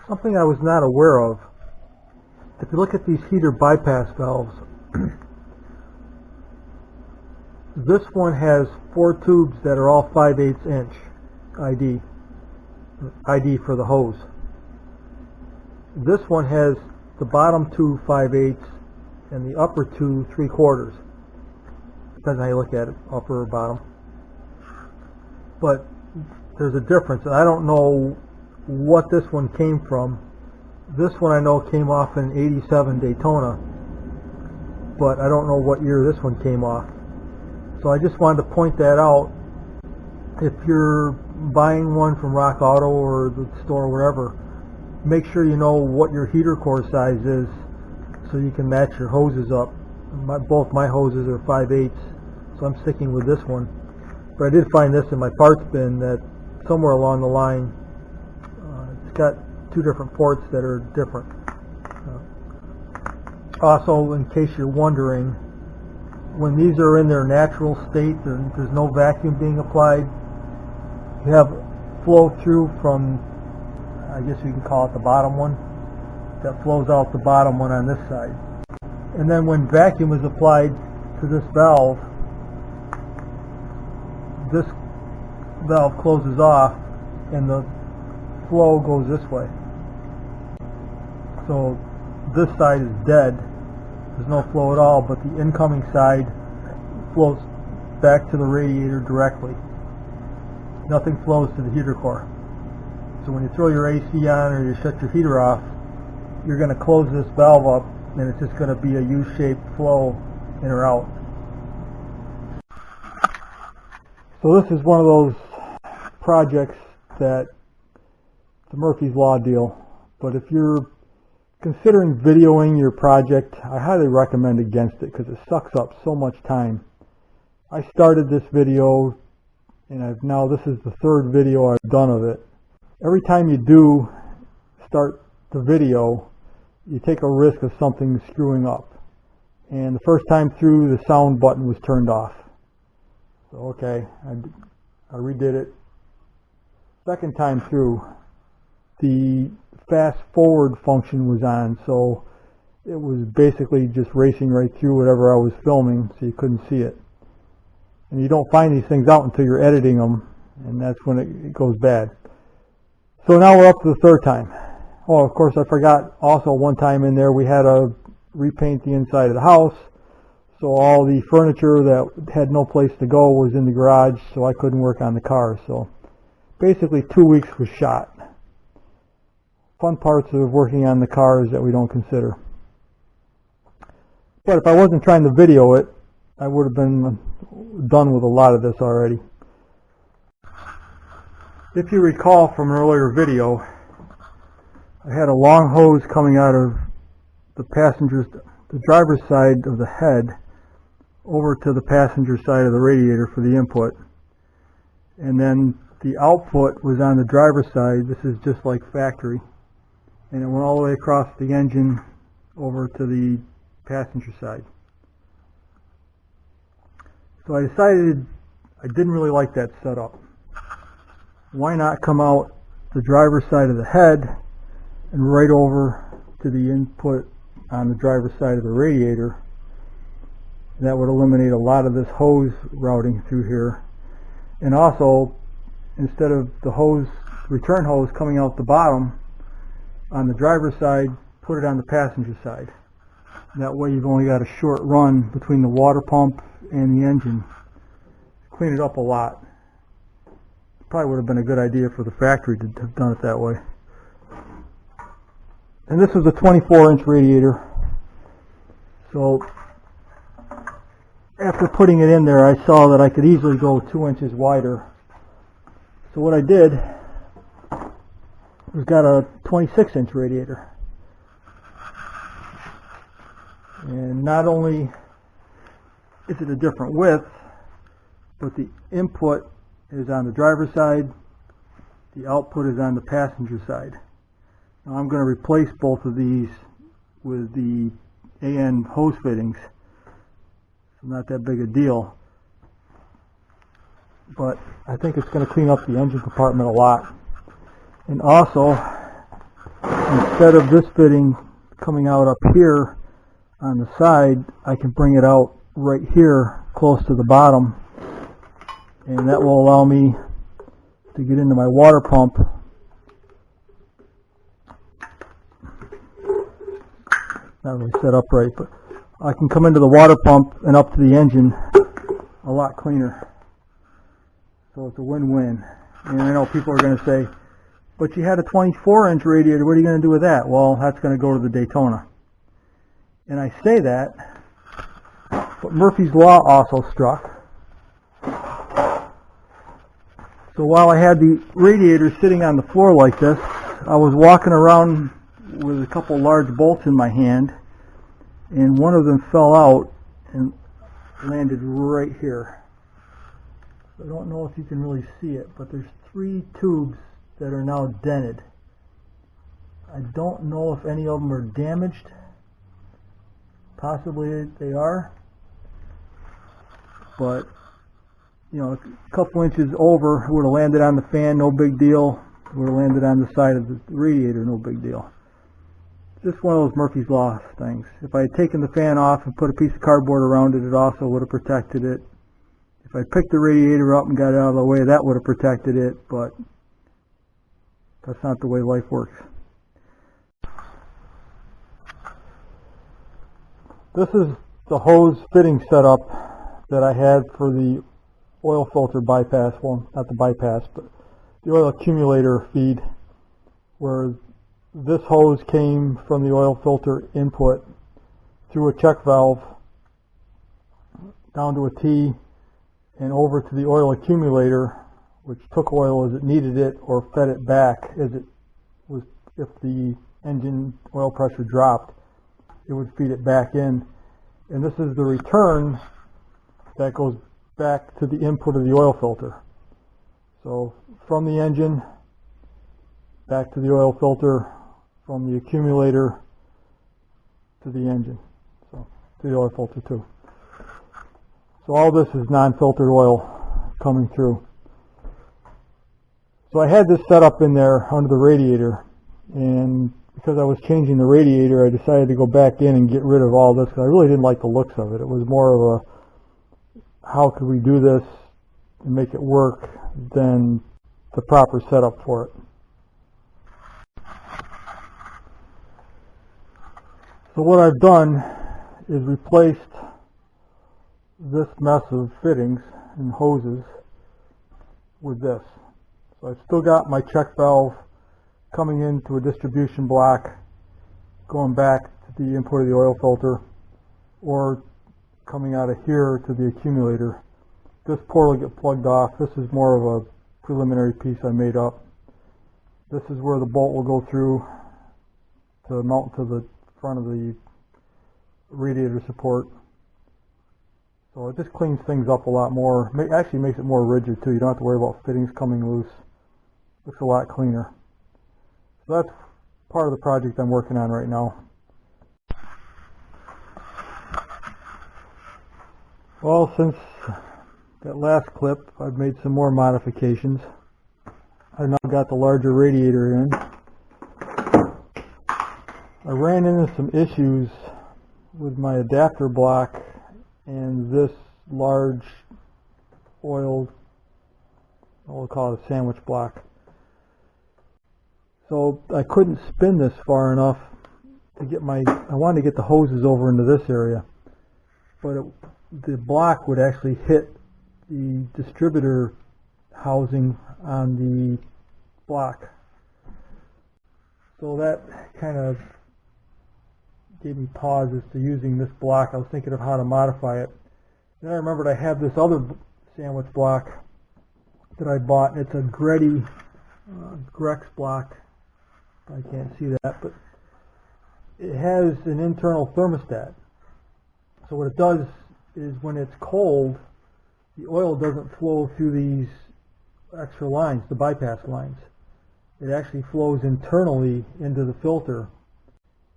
Something I was not aware of. If you look at these heater bypass valves, this one has 4 tubes that are all 5/8 inch ID for the hose. This one has the bottom 2 5/8 and the upper 2 3/4. Depends on how you look at it, upper or bottom. But there's a difference. I don't know what this one came from. This one I know came off in '87 Daytona, but I don't know what year this one came off. So I just wanted to point that out. If you're buying one from Rock Auto or the store or whatever, make sure you know what your heater core size is so you can match your hoses up. Both my hoses are 5/8, so I'm sticking with this one. But I did find this in my parts bin that somewhere along the line it's got 2 different ports that are different. Also, in case you're wondering, when these are in their natural state and there's no vacuum being applied, you have flow through from, I guess you can call it the bottom one, that flows out the bottom one on this side. And then when vacuum is applied to this valve closes off and the flow goes this way. So this side is dead. There's no flow at all, but the incoming side flows back to the radiator directly. Nothing flows to the heater core. So when you throw your AC on or you shut your heater off, you're going to close this valve up and it's just going to be a U-shaped flow in or out. So this is one of those projects that it's a Murphy's Law deal. But if you're considering videoing your project, I highly recommend against it because it sucks up so much time. I started this video and this is the 3rd video I've done of it. Every time you do start the video, you take a risk of something screwing up. And the first time through, the sound button was turned off. So okay, I redid it. Second time through, the fast forward function was on, so it was basically just racing right through whatever I was filming, so you couldn't see it. And you don't find these things out until you're editing them, and that's when it goes bad. So now we're up to the 3rd time. Oh, of course I forgot also one time in there we had to repaint the inside of the house, so all the furniture that had no place to go was in the garage, so I couldn't work on the car. So basically 2 weeks was shot. Fun parts of working on the cars that we don't consider. But if I wasn't trying to video it, I would have been done with a lot of this already. If you recall from an earlier video, I had a long hose coming out of the driver's side of the head over to the passenger side of the radiator for the input. And then the output was on the driver's side. This is just like factory. And it went all the way across the engine over to the passenger side. So I decided I didn't really like that setup. Why not come out the driver's side of the head and right over to the input on the driver's side of the radiator? That would eliminate a lot of this hose routing through here. And also, instead of the return hose coming out the bottom on the driver's side, put it on the passenger side. That way you've only got a short run between the water pump and the engine. Clean it up a lot. Probably would have been a good idea for the factory to have done it that way. And this is a 24-inch radiator. So after putting it in there, I saw that I could easily go 2 inches wider. So what I did was got a 26-inch radiator. And not only is it a different width, but the input is on the driver's side, the output is on the passenger side. Now I'm going to replace both of these with the AN hose fittings. It's not that big a deal, but I think it's going to clean up the engine compartment a lot. And also, instead of this fitting coming out up here on the side, I can bring it out right here close to the bottom, and that will allow me to get into my water pump. Not really set up right, but I can come into the water pump and up to the engine a lot cleaner. So it's a win-win. And I know people are going to say, but you had a 24-inch radiator, what are you going to do with that? Well, that's going to go to the Daytona. And I say that, but Murphy's Law also struck. So while I had the radiator sitting on the floor like this, I was walking around with a couple large bolts in my hand, and one of them fell out and landed right here. I don't know if you can really see it, but there's 3 tubes that are now dented. I don't know if any of them are damaged. Possibly they are, but you know, a couple inches over would have landed on the fan, no big deal. Would have landed on the side of the radiator, no big deal. Just one of those Murphy's Law things. If I had taken the fan off and put a piece of cardboard around it, it also would have protected it. If I picked the radiator up and got it out of the way, that would have protected it, but that's not the way life works. This is the hose fitting setup that I had for the oil filter bypass, well, not the bypass, but the oil accumulator feed, where this hose came from the oil filter input through a check valve down to a T and over to the oil accumulator, which took oil as it needed it or fed it back as it was. If the engine oil pressure dropped, it would feed it back in. And this is the return that goes back to the input of the oil filter. So from the engine back to the oil filter, from the accumulator to the engine, so to the oil filter too. So all this is non-filtered oil coming through. So I had this set up in there under the radiator, and because I was changing the radiator, I decided to go back in and get rid of all this because I really didn't like the looks of it. It was more of a, how could we do this and make it work, than the proper setup for it. So what I've done is replaced this mess of fittings and hoses with this. So I've still got my check valve coming into a distribution block, going back to the input of the oil filter, or coming out of here to the accumulator. This port will get plugged off. This is more of a preliminary piece I made up. This is where the bolt will go through to mount to the front of the radiator support. So it just cleans things up a lot more. Actually makes it more rigid too. You don't have to worry about fittings coming loose. Looks a lot cleaner. So that's part of the project I'm working on right now. Well, since that last clip, I've made some more modifications. I've now got the larger radiator in. I ran into some issues with my adapter block and this large oil, we'll call it a sandwich block. So I couldn't spin this far enough to get I wanted to get the hoses over into this area, but the block would actually hit the distributor housing on the block. So that kind of gave me pause as to using this block. I was thinking of how to modify it. Then I remembered I have this other sandwich block that I bought. It's a Grex block. I can't see that, but it has an internal thermostat. So what it does is when it's cold, the oil doesn't flow through these extra lines, the bypass lines. It actually flows internally into the filter,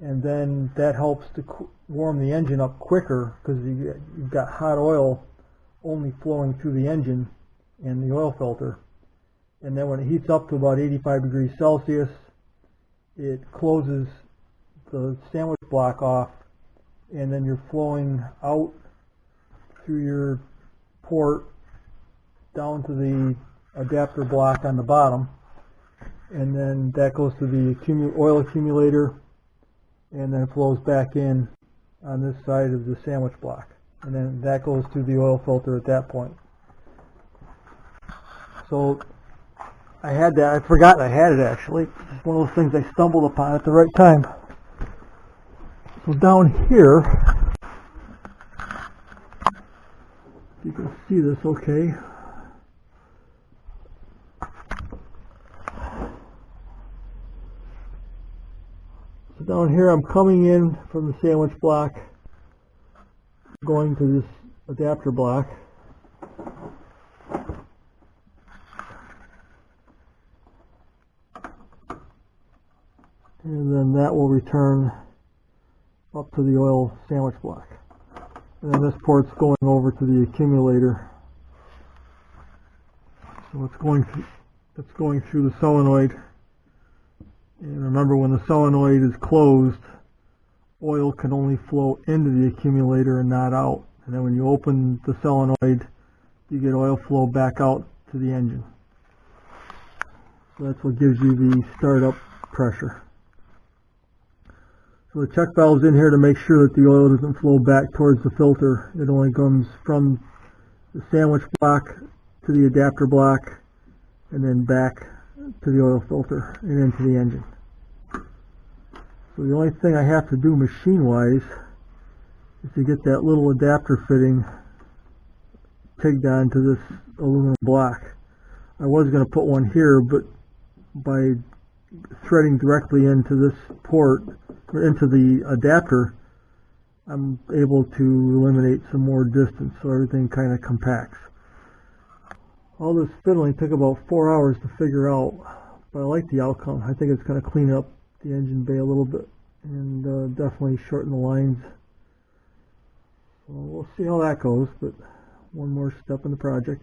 and then that helps to warm the engine up quicker because you've got hot oil only flowing through the engine and the oil filter. And then when it heats up to about 85 degrees Celsius, it closes the sandwich block off, and then you're flowing out through your port down to the adapter block on the bottom, and then that goes to the oil accumulator, and then it flows back in on this side of the sandwich block, and then that goes to the oil filter at that point. So I had that. I forgot I had it actually. It's one of those things I stumbled upon at the right time. So down here, you can see this okay. So down here I'm coming in from the sandwich block, going to this adapter block. And then that will return up to the oil sandwich block. And then this port's going over to the accumulator. So it's going through the solenoid. And remember, when the solenoid is closed, oil can only flow into the accumulator and not out. And then when you open the solenoid, you get oil flow back out to the engine. So that's what gives you the startup pressure. So the check valve's in here to make sure that the oil doesn't flow back towards the filter. It only comes from the sandwich block to the adapter block, and then back to the oil filter and into the engine. So the only thing I have to do machine-wise is to get that little adapter fitting pigged onto this aluminum block. I was going to put one here, but by threading directly into this port, or into the adapter, I'm able to eliminate some more distance, so everything kind of compacts. All this fiddling took about 4 hours to figure out, but I like the outcome. I think it's going to clean up the engine bay a little bit and definitely shorten the lines. So we'll see how that goes, but one more step in the project.